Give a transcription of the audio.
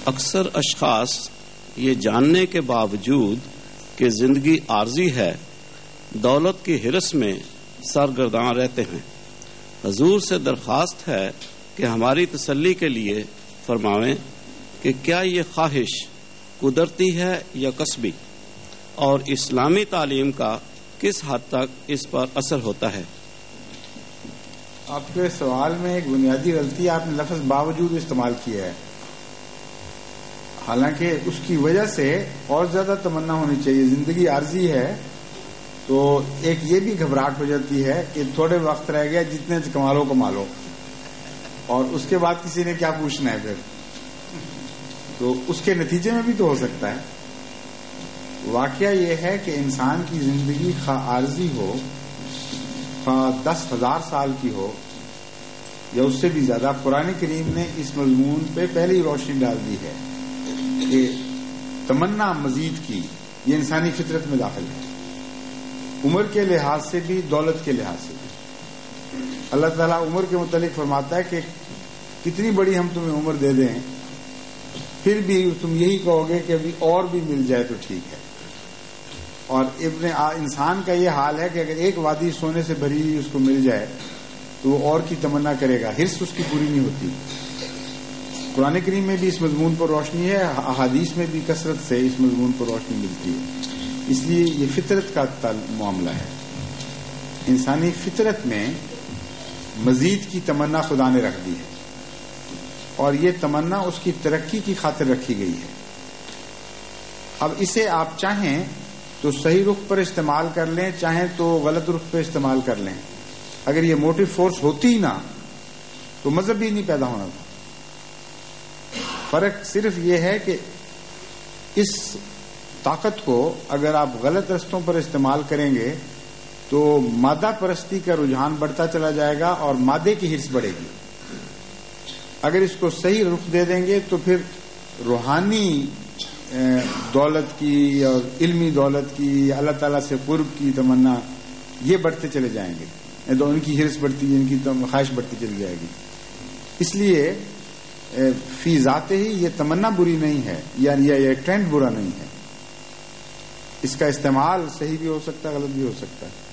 اکثر اشخاص یہ جاننے کے باوجود کہ زندگی عارضی ہے دولت کی ہرس میں سرگرداں رہتے ہیں۔ حضور سے درخواست ہے کہ ہماری تسلی کے لیے فرمائیں کہ کیا یہ خواہش قدرتی ہے یا کسبی، اور اسلامی تعلیم کا کس حد تک اس پر اثر ہوتا ہے؟ آپ کے سوال میں ایک بنیادی غلطی آپ نے لفظ باوجود استعمال کیا ہے، حالانکہ اس کی وجہ سے اور زیادہ تمنا ہونی چاہیے۔ زندگی عارضی ہے تو ایک یہ بھی گھبراہٹ ہو جاتی ہے کہ تھوڑے وقت رہ گیا، جتنے کما لو کما لو، اور اس کے بعد کسی نے کیا پوچھنا ہے پھر، تو اس کے نتیجے میں بھی تو ہو سکتا ہے۔ واقعہ یہ ہے کہ انسان کی زندگی خواہ عارضی ہو، خواہ 10,000 سال کی ہو یا اس سے بھی زیادہ، قرآن کریم نے اس مضمون پہ پہلے ہی روشنی ڈال دی ہے کہ تمنا مزید کی یہ انسانی فطرت میں داخل ہے، عمر کے لحاظ سے بھی، دولت کے لحاظ سے بھی۔ اللہ تعالیٰ عمر کے متعلق فرماتا ہے کہ کتنی بڑی ہم تمہیں عمر دے دیں پھر بھی تم یہی کہو گے کہ ابھی اور بھی مل جائے تو ٹھیک ہے۔ اور انسان کا یہ حال ہے کہ اگر ایک وادی سونے سے بھری ہوئی اس کو مل جائے تو وہ اور کی تمنا کرے گا، ہرس اس کی پوری نہیں ہوتی۔ قرآن کریم میں بھی اس مضمون پر روشنی ہے، احادیث میں بھی کثرت سے اس مضمون پر روشنی ملتی ہے۔ اس لیے یہ فطرت کا معاملہ ہے، انسانی فطرت میں مزید کی تمنا خدا نے رکھ دی ہے، اور یہ تمنا اس کی ترقی کی خاطر رکھی گئی ہے۔ اب اسے آپ چاہیں تو صحیح رخ پر استعمال کر لیں، چاہیں تو غلط رخ پہ استعمال کر لیں۔ اگر یہ موٹو فورس ہوتی نہ تو مذہب بھی نہیں پیدا ہونا تھا۔ فرق صرف یہ ہے کہ اس طاقت کو اگر آپ غلط رستوں پر استعمال کریں گے تو مادہ پرستی کا رجحان بڑھتا چلا جائے گا اور مادے کی ہرس بڑھے گی۔ اگر اس کو صحیح رخ دے دیں گے تو پھر روحانی دولت کی اور علمی دولت کی، اللہ تعالیٰ سے قرب کی تمنا، یہ بڑھتے چلے جائیں گے، ان کی ہرس بڑھتی، ان کی خواہش بڑھتی چلی جائے گی۔ اس لیے فی ذات ہی یہ تمنا بری نہیں ہے، یعنی یہ ٹرینڈ برا نہیں ہے، اس کا استعمال صحیح بھی ہو سکتا ہے، غلط بھی ہو سکتا ہے۔